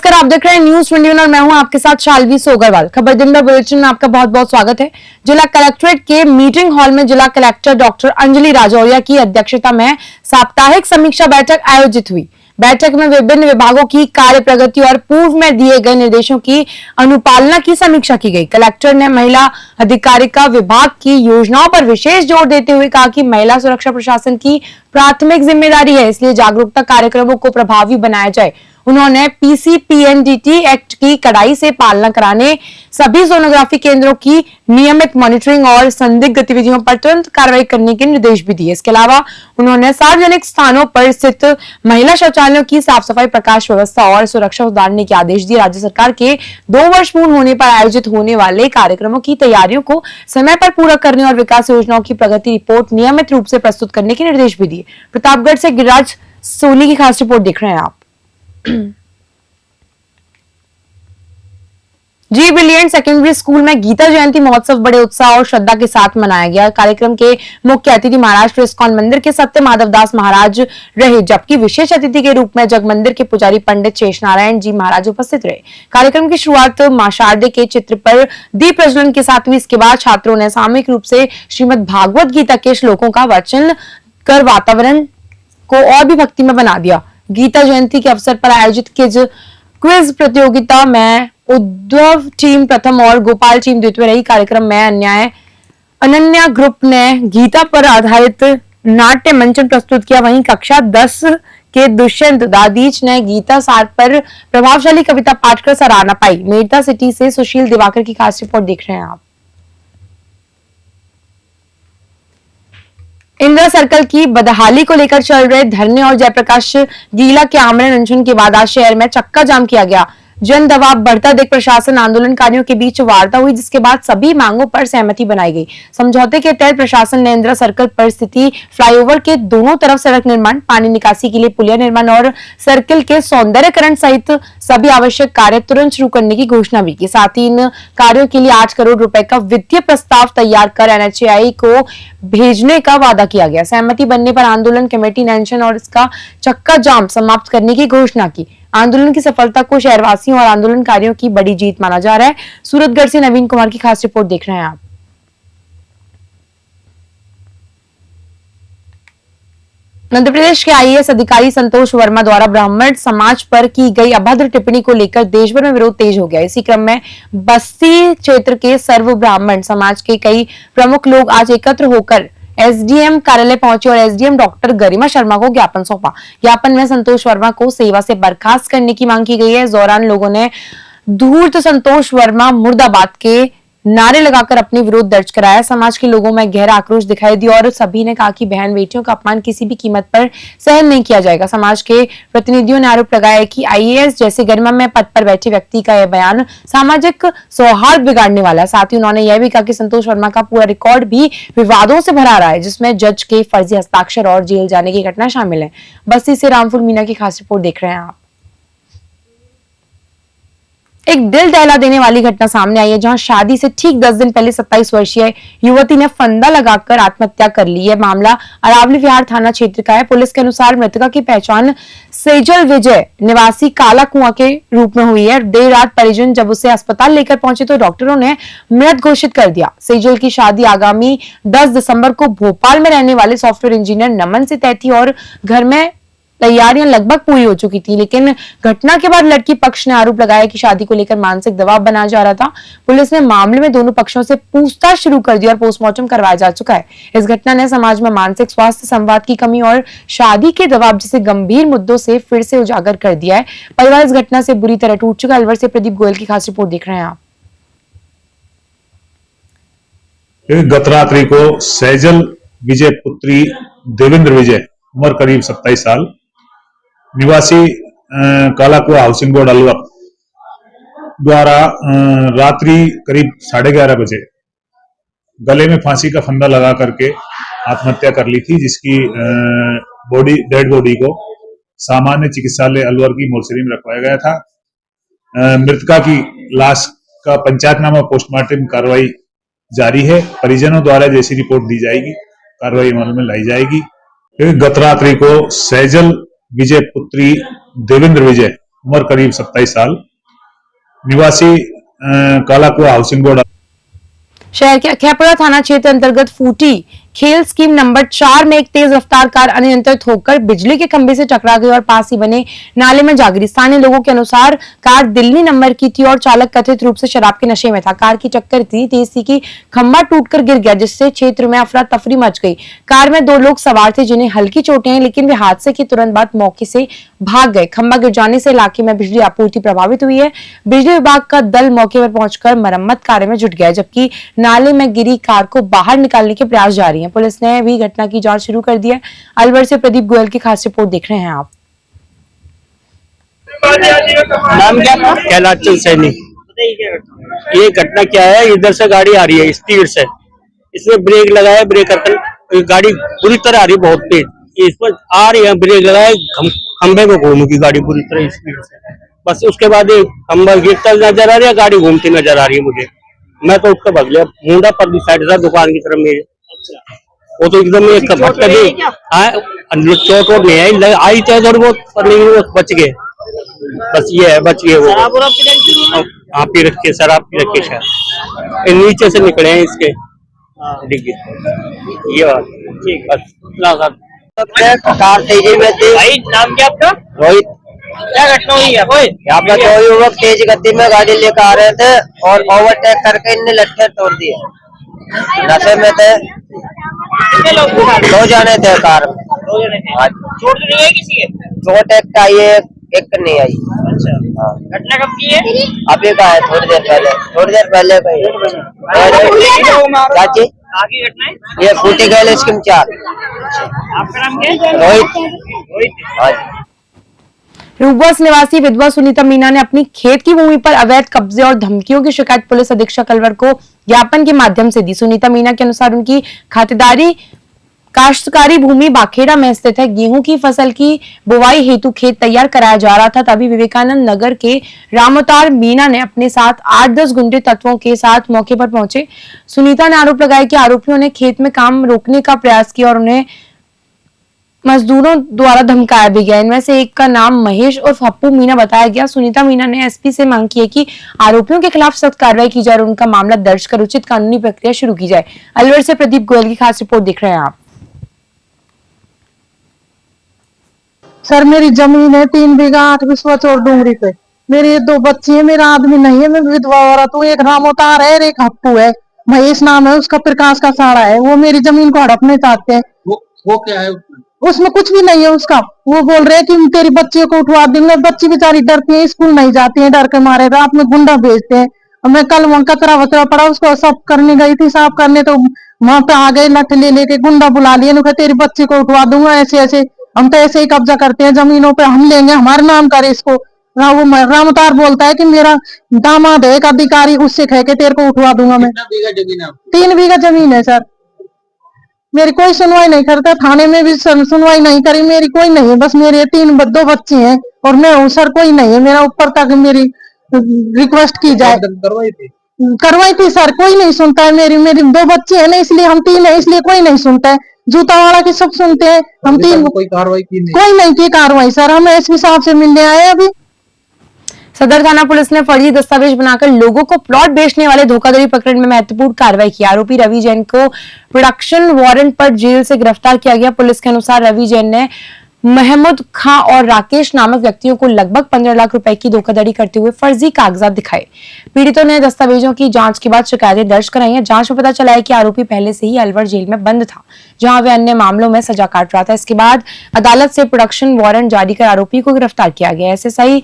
नमस्कार, आप देख रहे हैं न्यूज 21 और मैं हूं आपके साथ शालवी सोगरवाल। खबर दिन भर बुलेटिन में आपका बहुत बहुत स्वागत है। जिला कलेक्ट्रेट के मीटिंग हॉल में जिला कलेक्टर डॉक्टर अंजलि राजौरिया की अध्यक्षता में साप्ताहिक समीक्षा बैठक आयोजित हुई। बैठक में विभिन्न विभागों की कार्य प्रगति और पूर्व में दिए गए निर्देशों की अनुपालना की समीक्षा की गई। कलेक्टर ने महिला अधिकारिता विभाग की योजनाओं पर विशेष जोर देते हुए कहा कि महिला सुरक्षा प्रशासन की प्राथमिक जिम्मेदारी है, इसलिए जागरूकता कार्यक्रमों को प्रभावी बनाया जाए। उन्होंने पीसीपीएनडीटी एक्ट की कड़ाई से पालना कराने, सभी सोनोग्राफी केंद्रों की नियमित मॉनिटरिंग और संदिग्ध गतिविधियों पर तुरंत कार्रवाई करने के निर्देश भी दिए। इसके अलावा उन्होंने सार्वजनिक स्थानों पर स्थित महिला शौचालयों की साफ सफाई, प्रकाश व्यवस्था और सुरक्षा सुधारने के आदेश दिए। राज्य सरकार के 2 वर्ष पूर्ण होने पर आयोजित होने वाले कार्यक्रमों की तैयारियों को समय पर पूरा करने और विकास योजनाओं की प्रगति रिपोर्ट नियमित रूप से प्रस्तुत करने के निर्देश भी दिए। प्रतापगढ़ से गिरिराज सोनी की खास रिपोर्ट देख रहे हैं आप। जी ब्रिलियंट सेकेंडरी स्कूल में गीता जयंती महोत्सव बड़े उत्साह और श्रद्धा के साथ मनाया गया। कार्यक्रम के मुख्य अतिथि महाराष्ट्र इस्कॉन मंदिर के सत्य माधव दास महाराज रहे, जबकि विशेष अतिथि के रूप में जग मंदिर के पुजारी पंडित शेष नारायण जी महाराज उपस्थित रहे। कार्यक्रम की शुरुआत मां शारदे के चित्र पर दीप प्रज्वलन के साथ हुई। इसके बाद छात्रों ने सामूहिक रूप से श्रीमद् भागवत गीता के श्लोकों का वाचन कर वातावरण को और भी भक्तिमय बना दिया। गीता जयंती के अवसर पर आयोजित क्विज प्रतियोगिता में उद्धव टीम प्रथम और गोपाल टीम द्वितीय रही। कार्यक्रम में अनन्या ग्रुप ने गीता पर आधारित नाट्य मंचन प्रस्तुत किया। वहीं कक्षा 10 के दुष्यंत दादीच ने गीता सार पर प्रभावशाली कविता पाठ कर सराहना पाई। मेड़ता सिटी से सुशील दिवाकर की खास रिपोर्ट देख रहे हैं आप। इंदिरा सर्कल की बदहाली को लेकर चल रहे धरने और जयप्रकाश गीला के आमरण अनशन के बाद आज शहर में चक्का जाम किया गया। जन दबाव बढ़ता देख प्रशासन आंदोलनकारियों के बीच वार्ता हुई, जिसके बाद सभी मांगों पर सहमति बनाई गई। समझौते के तहत प्रशासन ने इंदिरा सर्कल पर स्थित फ्लाईओवर के दोनों तरफ सड़क निर्माण, पानी निकासी के लिए पुलिया निर्माण और सर्कल के सौंदर्यकरण सहित सभी आवश्यक कार्य तुरंत शुरू करने की घोषणा भी की। साथ ही इन कार्यों के लिए 8 करोड़ रुपए का वित्तीय प्रस्ताव तैयार कर एनएचएआई को भेजने का वादा किया गया। सहमति बनने पर आंदोलन कमेटी ने अनशन और इसका चक्का जाम समाप्त करने की घोषणा की। आंदोलन की सफलता को शहरवासियों और आंदोलनकारियों की बड़ी जीत माना जा रहा है। सूरतगढ़ से नवीन कुमार की खास रिपोर्ट देख रहे हैं आप। मध्य प्रदेश के आईएएस अधिकारी संतोष वर्मा द्वारा ब्राह्मण समाज पर की गई अभद्र टिप्पणी को लेकर देश भर में विरोध तेज हो गया। इसी क्रम में बस्ती क्षेत्र के सर्व ब्राह्मण समाज के कई प्रमुख लोग आज एकत्र होकर एसडीएम कार्यालय पहुंचे और एसडीएम डॉक्टर गरिमा शर्मा को ज्ञापन सौंपा। ज्ञापन में संतोष वर्मा को सेवा से बर्खास्त करने की मांग की गई है। इस दौरान लोगों ने धूर्त संतोष वर्मा मुर्दाबाद के नारे लगाकर अपनी विरोध दर्ज कराया। समाज के लोगों में गहरा आक्रोश दिखाई दिया और सभी ने कहा कि बहन बेटियों का अपमान किसी भी कीमत पर सहन नहीं किया जाएगा। समाज के प्रतिनिधियों ने आरोप लगाया कि आईएएस जैसे गरिमामय पद पर बैठे व्यक्ति का यह बयान सामाजिक सौहार्द बिगाड़ने वाला है। साथ ही उन्होंने यह भी कहा कि संतोष वर्मा का पूरा रिकॉर्ड भी विवादों से भरा रहा है, जिसमें जज के फर्जी हस्ताक्षर और जेल जाने की घटना शामिल है। बस्ती से रामफुल मीना की खास रिपोर्ट देख रहे हैं आप। एक दिल दहला देने वाली घटना सामने आई है, जहां शादी से ठीक 10 दिन पहले 27 वर्षीय युवती ने फंदा लगाकर आत्महत्या कर ली है। मामला अरावली विहार थाना क्षेत्र का है। पुलिस के अनुसार मृतका की पहचान सेजल विजय निवासी काला कुआं के रूप में हुई है। देर रात परिजन जब उसे अस्पताल लेकर पहुंचे तो डॉक्टरों ने मृत घोषित कर दिया। सेजल की शादी आगामी 10 दिसंबर को भोपाल में रहने वाले सॉफ्टवेयर इंजीनियर नमन से तय थी और घर में तैयारियां लगभग पूरी हो चुकी थी, लेकिन घटना के बाद लड़की पक्ष ने आरोप लगाया कि शादी को लेकर मानसिक दबाव बनाया जा रहा था। पुलिस ने मामले में दोनों पक्षों से पूछताछ शुरू कर दी और पोस्टमार्टम करवाया जा चुका है। इस घटना ने समाज में मानसिक स्वास्थ्य, संवाद की कमी और शादी के दबाव जैसे गंभीर मुद्दों से फिर से उजागर कर दिया है। परिवार इस घटना से बुरी तरह टूट चुका है। अलवर से प्रदीप गोयल की खास रिपोर्ट देख रहे हैं आप। गत रात्रि को सैजल विजय पुत्री देवेंद्र विजय उम्र करीब 27 साल निवासी कालाकुआ हाउसिंग बोर्ड अलवर द्वारा रात्रि करीब 11:30 बजे गले में फांसी का फंदा लगा करके आत्महत्या कर ली थी, जिसकी डेड बॉडी को सामान्य चिकित्सालय अलवर की मोर्चरी में रखवाया गया था। मृतका की लाश का पंचायतनामा पोस्टमार्टम कार्रवाई जारी है। परिजनों द्वारा जैसी रिपोर्ट दी जाएगी कार्रवाई अमल में लाई जाएगी। गत रात्रि को सैजल विजय पुत्री देवेंद्र विजय उम्र करीब 27 साल, निवासी कालाकुआ हाउसिंग बोर्ड। शहर के अखेपुरा थाना क्षेत्र अंतर्गत फूटी खेल स्कीम नंबर 4 में एक तेज रफ्तार कार अनियंत्रित होकर बिजली के खंभे से टकरा गई और पास ही बने नाले में जा गिरी। स्थानीय लोगों के अनुसार कार दिल्ली नंबर की थी और चालक कथित रूप से शराब के नशे में था। कार की टक्कर इतनी तेज थी कि खंभा टूटकर गिर गया, जिससे क्षेत्र में अफरा तफरी मच गई। कार में 2 लोग सवार थे जिन्हें हल्की चोटें हैं, लेकिन वे हादसे के तुरंत बाद मौके से भाग गए। खंभा गिर जाने से इलाके में बिजली आपूर्ति प्रभावित हुई है। बिजली विभाग का दल मौके पर पहुंचकर मरम्मत कार्य में जुट गया, जबकि नाले में गिरी कार को बाहर निकालने के प्रयास जारी हैं। पुलिस ने भी घटना की जांच शुरू कर दी है। अलवर से प्रदीप गोयल की खास रिपोर्ट देख रहे हैं आप। नाम क्या था? कैलाश चंद सैनी। ये घटना क्या है, इधर से गाड़ी आ रही है स्पीड से, इसमें ब्रेक लगाया, ब्रेक करके गाड़ी पूरी तरह आ रही है बहुत तेज, इसमें आ रही है, ब्रेक लगाया, खंबे में घूम गई गाड़ी पूरी तरह स्पीड से। बस उसके बाद खंबा गिरता नजर आ रहा है, गाड़ी घूमती नजर आ रही है मुझे। मैं तो उसका भाग लिया, मुंडा पर साइड था दुकान की तरफ मेरे। वो तो एकदम एक भटका दी, चोट वोट नहीं आई, आई चाहे थोड़ी बहुत पर लेकिन वो बच गए। बस ये है, बच गए वो। हाँ पी रखे, शराब पी रखे शायद, नीचे से निकले हैं इसके डिग्गी। ये बात ठीक, बस कार तेजी में थी। भाई नाम क्या आपका? रोहित। क्या घटना हुई है? यहाँ पर 2 युवक तेज गति में गाड़ी लेकर आ रहे थे और ओवरटेक करके इनने लट्ठे तोड़ दिए। नशे में थे, 2 जाने थे कार में। चोट नहीं है किसी के? चोट एक का ये, एक नहीं आई। अच्छा, घटना कब की है? अभी का है, थोड़ी देर पहले का ही। आगे घटना है ये फूटी खेल स्कीम 4। आपका नाम क्या है? रोहित। रूबस निवासी विधवा सुनीता मीना ने अपनी खेत की भूमि पर अवैध कब्जे और धमकियों की शिकायत पुलिस अधीक्षक अलवर को ज्ञापन के माध्यम से दी। सुनीता मीना के अनुसार उनकी खातेदारी काश्तकारी भूमि बाखेड़ा में स्थित है। गेहूं की फसल की बुवाई हेतु खेत तैयार कराया जा रहा था, तभी विवेकानंद नगर के रामअवतार मीना ने अपने साथ 8-10 गुंडे तत्वों के साथ मौके पर पहुंचे। सुनीता ने आरोप लगाया कि आरोपियों ने खेत में काम रोकने का प्रयास किया और उन्हें मजदूरों द्वारा धमकाया भी गया। इनमें से एक का नाम महेश और पप्पू मीना बताया गया। सुनीता मीना ने एसपी से मांग की है कि आरोपियों के खिलाफ सख्त कार्रवाई की जाए और उनका मामला दर्ज कर उचित कानूनी प्रक्रिया शुरू की जाए। अलवर से प्रदीप गोयल की खास रिपोर्ट देख रहे हैं आप। सर मेरी जमीन है 3 बीघा 8 बिस्वा चौर डूंगरी पे। मेरे 2 बच्चे हैं, मेरा आदमी नहीं है, मैं विधवा औरत हूँ। एक रामअवतार है, एक हप्पू है, महेश नाम है उसका, प्रकाश का साड़ा है। वो मेरी जमीन को हड़पने चाहते हैं। वो क्या है उसमें कुछ भी नहीं है उसका। वो बोल रहे हैं कि तेरी बच्चे को उठवा देंगे। बच्ची बेचारी डरती है, स्कूल नहीं जाती है, डर के मारे रात में गुंडा भेजते हैं। मैं कल वहां कचरा वचरा पड़ा, उसको सब करने गई थी, साफ करने, तो वहां पे आ गए लठ ले लेके, गुंडा बुला लिए, तेरी बच्ची को उठवा दूंगा, ऐसे ऐसे। हम तो ऐसे ही कब्जा करते हैं जमीनों पे, हम लेंगे, हमारे नाम करे इसको। वो रामअवतार बोलता है कि मेरा दामाद है एक अधिकारी, उससे कह के तेरे को उठवा दूंगा मैं। कितना बीघा जमीन है आपकी? 3 बीघा जमीन है सर। मेरी कोई सुनवाई नहीं करता, थाने में भी सुनवाई नहीं करी, मेरी कोई नहीं है। बस मेरे 2 बच्चे हैं और मैं हूँ सर, कोई नहीं है। मेरा ऊपर तक मेरी रिक्वेस्ट की जाए। करवाई थी सर, कोई नहीं सुनता है। मेरी 2 बच्चे हैं ना, इसलिए हम 3 है, इसलिए कोई नहीं सुनता है। जूता वाला की सब सुनते हैं, हम 3। कोई कार्रवाई की नहीं? कोई नहीं की कार्रवाई सर। हम एसपी साहब से मिलने आए अभी। सदर थाना पुलिस ने फर्जी दस्तावेज बनाकर लोगों को प्लॉट बेचने वाले धोखाधड़ी प्रकरण में महत्वपूर्ण कार्रवाई की। आरोपी रवि जैन को प्रोडक्शन वारंट पर जेल से गिरफ्तार किया गया। पुलिस के अनुसार रवि जैन ने महमूद खां और राकेश नामक व्यक्तियों को लगभग 15 लाख रुपए की धोखाधड़ी करते हुए फर्जी कागजात दिखाए। पीड़ितों ने दस्तावेजों की जांच के बाद शिकायतें दर्ज कराई हैं। जांच में पता चला है कि आरोपी पहले से ही अलवर जेल में बंद था, जहां वे अन्य मामलों में सजा काट रहा था। इसके बाद अदालत से प्रोडक्शन वारंट जारी कर आरोपी को गिरफ्तार किया गया। एसएसआई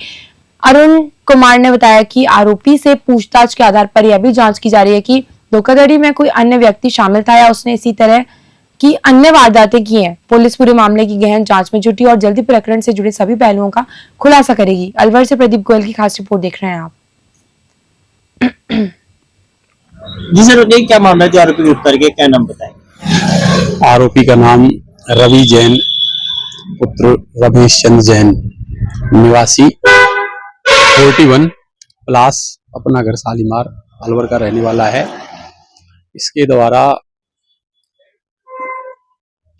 अरुण कुमार ने बताया कि आरोपी से पूछताछ के आधार पर यह भी जांच की जा रही है कि धोखाधड़ी में कोई अन्य व्यक्ति शामिल था या उसने इसी तरह की अन्य वारदातें की हैं। पुलिस पूरे मामले की गहन जांच में जुटी और जल्दी प्रकरण से जुड़े सभी पहलुओं का खुलासा करेगी। अलवर से प्रदीप गोयल की खास रिपोर्ट देख रहे हैं आप। जी सर, क्या मामला है जो आरोपी गिरफ्तार किया, क्या नाम बताएं? आरोपी का नाम रवि जैन पुत्र रमेश चंद्र जैन, निवासी 41 प्लास, अपना घर शालीमार अलवर का रहने वाला है। इसके द्वारा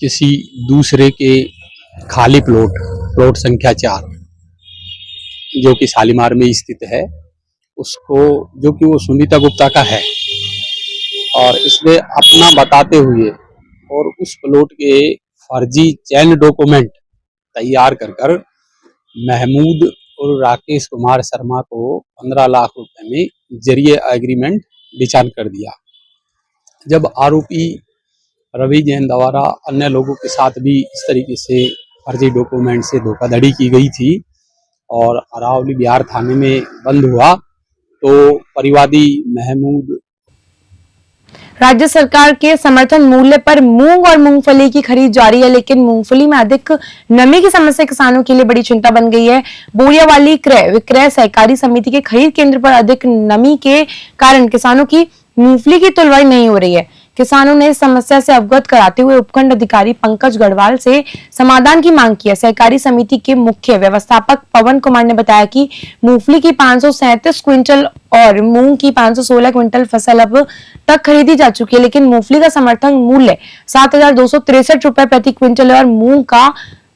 किसी दूसरे के खाली प्लॉट संख्या 4 जो कि शालीमार में स्थित है, उसको, जो कि वो सुनीता गुप्ता का है, और इसमें अपना बताते हुए और उस प्लॉट के फर्जी चैन डॉक्यूमेंट तैयार कर महमूद और राकेश कुमार शर्मा को 15 लाख रुपए में जरिए एग्रीमेंट डिचार्ज कर दिया। जब आरोपी रवि जैन द्वारा अन्य लोगों के साथ भी इस तरीके से फर्जी डॉक्यूमेंट से धोखाधड़ी की गई थी और अरावली बिहार थाने में बंद हुआ, तो परिवादी महमूद राज्य सरकार के समर्थन मूल्य पर मूंग और मूंगफली की खरीद जारी है, लेकिन मूंगफली में अधिक नमी की समस्या किसानों के लिए बड़ी चिंता बन गई है। बोरियावाली क्रय विक्रय सहकारी समिति के खरीद केंद्र पर अधिक नमी के कारण किसानों की मूंगफली की तुलवाई नहीं हो रही है। किसानों ने इस समस्या से अवगत कराते हुए उपखंड अधिकारी पंकज गढ़वाल से समाधान की मांग की है। सहकारी समिति के मुख्य व्यवस्थापक पवन कुमार ने बताया कि मूंगफली की 537 क्विंटल और मूंग की 516 क्विंटल फसल अब तक खरीदी जा चुकी है, लेकिन मूंगफली का समर्थन मूल्य 7,263 रुपए प्रति क्विंटल और मूंग का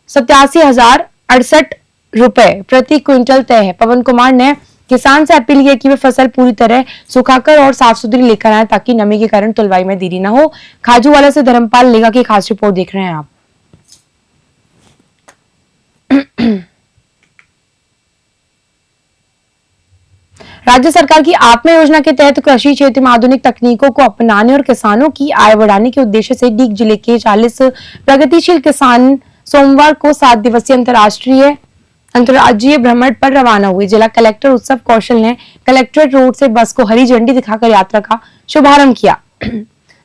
87,068 रुपए प्रति क्विंटल तय है। पवन कुमार ने किसान से अपील की कि वे फसल पूरी तरह सुखाकर और साफ सुथरी लेकर आए ताकि नमी के कारण तुलवाई में देरी न हो। खाजूवाला से धर्मपाल लेगा की खास रिपोर्ट देख रहे हैं आप। राज्य सरकार की आत्मा योजना के तहत कृषि क्षेत्र में आधुनिक तकनीकों को अपनाने और किसानों की आय बढ़ाने के उद्देश्य से डीग जिले के 40 प्रगतिशील किसान सोमवार को 7 दिवसीय अंतर्राज्यीय भ्रमण पर रवाना हुए। जिला कलेक्टर उत्सव कौशल ने कलेक्ट्रेट रोड से बस को हरी झंडी दिखाकर यात्रा का शुभारंभ किया।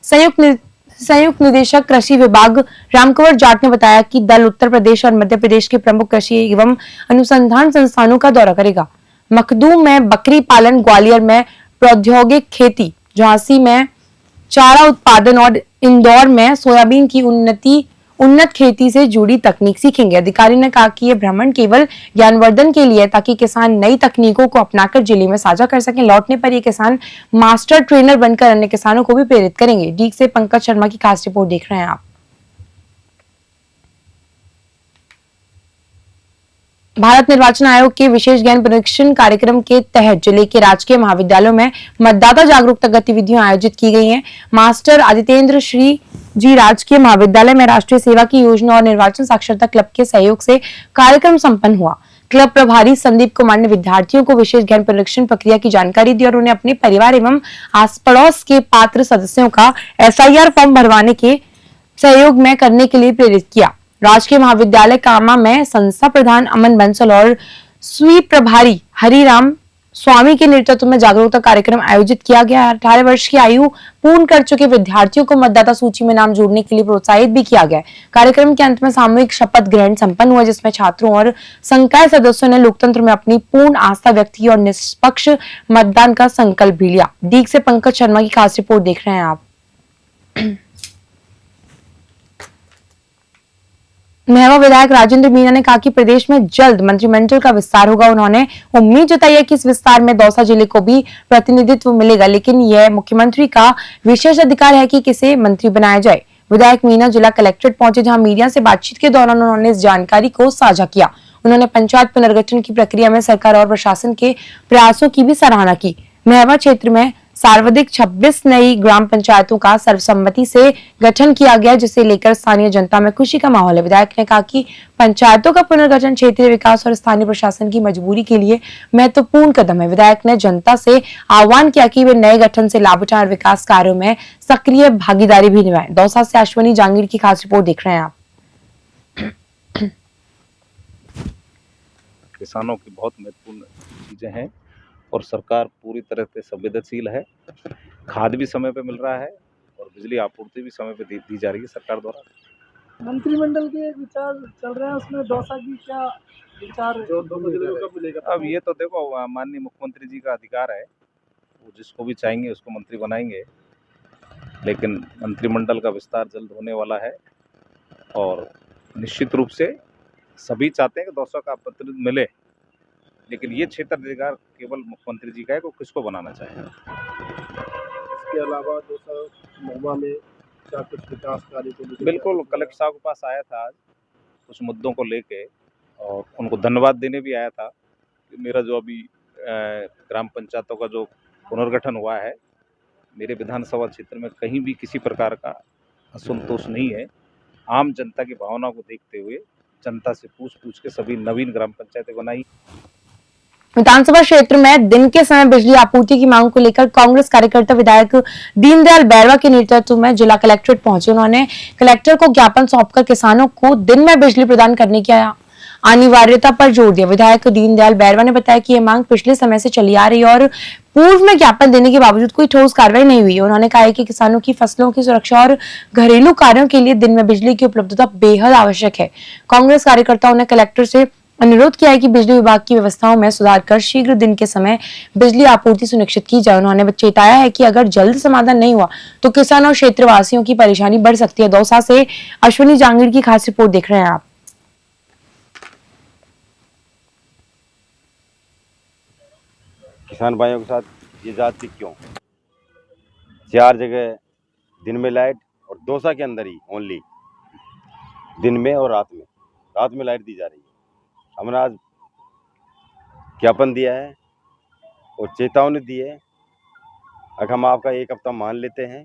संयुक्त निदेशक कृषि विभाग रामकुंवर जाट ने बताया कि दल उत्तर प्रदेश और मध्य प्रदेश के प्रमुख कृषि एवं अनुसंधान संस्थानों का दौरा करेगा। मखदूम में बकरी पालन, ग्वालियर में प्रौद्योगिक खेती, झांसी में चारा उत्पादन और इंदौर में सोयाबीन की उन्नत खेती से जुड़ी तकनीक सीखेंगे। अधिकारी ने कहा कि यह भ्रमण केवल ज्ञानवर्धन के लिए ताकि किसान नई तकनीकों को अपनाकर जिले में साझा कर सकें। लौटने पर ये किसान मास्टर ट्रेनर बनकर अन्य किसानों को भी प्रेरित करेंगे। डीग से पंकज शर्मा की खास रिपोर्ट देख रहे हैं आप। भारत निर्वाचन आयोग के विशेष ज्ञान परीक्षण कार्यक्रम के तहत जिले के राजकीय महाविद्यालयों में मतदाता जागरूकता गतिविधियां आयोजित की गई हैं। मास्टर आदित्येंद्र श्री जी राजकीय महाविद्यालय में राष्ट्रीय सेवा की योजना और निर्वाचन साक्षरता क्लब के सहयोग से कार्यक्रम संपन्न हुआ। क्लब प्रभारी संदीप कुमार ने विद्यार्थियों को विशेष ज्ञान परीक्षण प्रक्रिया की जानकारी दी और उन्हें अपने परिवार एवं आस पड़ोस के पात्र सदस्यों का SIR फॉर्म भरवाने के सहयोग में करने के लिए प्रेरित किया। राजकीय महाविद्यालय कामा में संस्था प्रधान अमन बंसल और स्वीप प्रभारी हरिराम स्वामी के नेतृत्व में जागरूकता कार्यक्रम आयोजित किया गया। 18 वर्ष की आयु पूर्ण कर चुके विद्यार्थियों को मतदाता सूची में नाम जोड़ने के लिए प्रोत्साहित भी किया गया। कार्यक्रम के अंत में सामूहिक शपथ ग्रहण संपन्न हुआ, जिसमें छात्रों और संकाय सदस्यों ने लोकतंत्र में अपनी पूर्ण आस्था व्यक्त की और निष्पक्ष मतदान का संकल्प भी लिया। डीग से पंकज शर्मा की खास रिपोर्ट देख रहे हैं आप। महवा विधायक राजेंद्र मीणा ने कहा कि प्रदेश में जल्द मंत्रिमंडल का विस्तार होगा। उन्होंने उम्मीद जताई है कि इस विस्तार में दौसा जिले को भी प्रतिनिधित्व मिलेगा, लेकिन यह मुख्यमंत्री का विशेष अधिकार है कि किसे मंत्री बनाया जाए। विधायक मीणा जिला कलेक्ट्रेट पहुंचे, जहां मीडिया से बातचीत के दौरान उन्होंने इस जानकारी को साझा किया। उन्होंने पंचायत पुनर्गठन की प्रक्रिया में सरकार और प्रशासन के प्रयासों की भी सराहना की। महवा क्षेत्र में सर्वाधिक 26 नई ग्राम पंचायतों का सर्वसम्मति से गठन किया गया, जिसे लेकर स्थानीय जनता में खुशी का माहौल है। विधायक ने कहा कि पंचायतों का पुनर्गठन क्षेत्रीय विकास और स्थानीय प्रशासन की मजबूरी के लिए महत्वपूर्ण कदम है। विधायक ने जनता से आह्वान किया कि वे नए गठन से लाभ उठाएं और विकास कार्यों में सक्रिय भागीदारी भी निभाएं। दौसा से अश्वनी जांगीर की खास रिपोर्ट देख रहे हैं आप। किसानों की बहुत महत्वपूर्ण चीजें हैं और सरकार पूरी तरह से संवेदनशील है। खाद भी समय पे मिल रहा है और बिजली आपूर्ति भी समय पे दी जा रही है सरकार द्वारा। मंत्रिमंडल के विचार चल रहे हैं, उसमें दौसा की क्या विचार मिलेगा? अब ये तो देखो माननीय मुख्यमंत्री जी का अधिकार है, वो जिसको भी चाहेंगे उसको मंत्री बनाएंगे, लेकिन मंत्रिमंडल का विस्तार जल्द होने वाला है और निश्चित रूप से सभी चाहते हैं कि दौसा का प्रतिनिधित्व मिले, लेकिन ये क्षेत्राधिकार केवल मुख्यमंत्री जी का है, वो किसको बनाना चाहे। इसके अलावा दौसा महवा में क्या कुछ विकास कार्य को बिल्कुल कलेक्टर साहब के पास आया था आज कुछ मुद्दों को लेके और उनको धन्यवाद देने भी आया था मेरा जो अभी ग्राम पंचायतों का जो पुनर्गठन हुआ है, मेरे विधानसभा क्षेत्र में कहीं भी किसी प्रकार का असंतोष नहीं है। आम जनता की भावना को देखते हुए जनता से पूछ के सभी नवीन ग्राम पंचायतें बनाई। विधानसभा क्षेत्र में दिन के समय बिजली आपूर्ति की मांग को लेकर कांग्रेस कार्यकर्ता विधायक दीनदयाल बैरवा के नेतृत्व में जिला कलेक्ट्रेट पहुंचे। उन्होंने कलेक्टर को ज्ञापन सौंपकर किसानों को दिन में बिजली प्रदान करने की अनिवार्यता पर जोर दिया। विधायक दीनदयाल बैरवा ने बताया कि यह मांग पिछले समय से चली आ रही है और पूर्व में ज्ञापन देने के बावजूद कोई ठोस कार्रवाई नहीं हुई। उन्होंने कहा कि किसानों की फसलों की सुरक्षा और घरेलू कार्यों के लिए दिन में बिजली की उपलब्धता बेहद आवश्यक है। कांग्रेस कार्यकर्ताओं ने कलेक्टर से अनुरोध किया है कि बिजली विभाग की व्यवस्थाओं में सुधार कर शीघ्र दिन के समय बिजली आपूर्ति सुनिश्चित की जाए। उन्होंने चेताया है कि अगर जल्द समाधान नहीं हुआ तो किसान और क्षेत्रवासियों की परेशानी बढ़ सकती है। दौसा से अश्विनी जांगीर की खास रिपोर्ट देख रहे हैं आप। किसान भाइयों के साथ ये जाति क्यों? 4 जगह दिन में लाइट और दौसा के अंदर ही ओनली दिन में और रात में लाइट दी जा रही है। हमने आज ज्ञापन दिया है और चेतावनी दी है। अगर हम आपका 1 हफ्ता मान लेते हैं,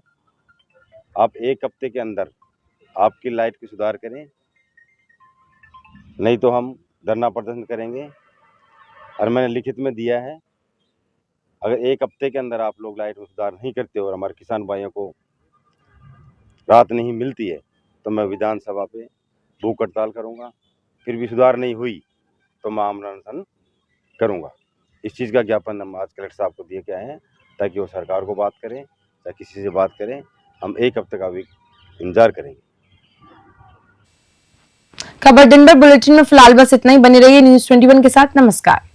आप 1 हफ्ते के अंदर आपकी लाइट की सुधार करें, नहीं तो हम धरना प्रदर्शन करेंगे। और मैंने लिखित में दिया है, अगर 1 हफ्ते के अंदर आप लोग लाइट में सुधार नहीं करते और हमारे किसान भाइयों को राहत नहीं मिलती है तो मैं विधानसभा पे भूख हड़ताल करूँगा। फिर भी सुधार नहीं हुई तो मैं आमरण अनशन करूँगा। इस चीज़ का ज्ञापन हम आज कलेक्टर साहब को दिए के आए हैं ताकि वो सरकार को बात करें या किसी से बात करें। हम 1 हफ्ते का भी इंतजार करेंगे। खबर दिन भर बुलेटिन में फिलहाल बस इतना ही। बने रहिए न्यूज़ 21 के साथ। नमस्कार।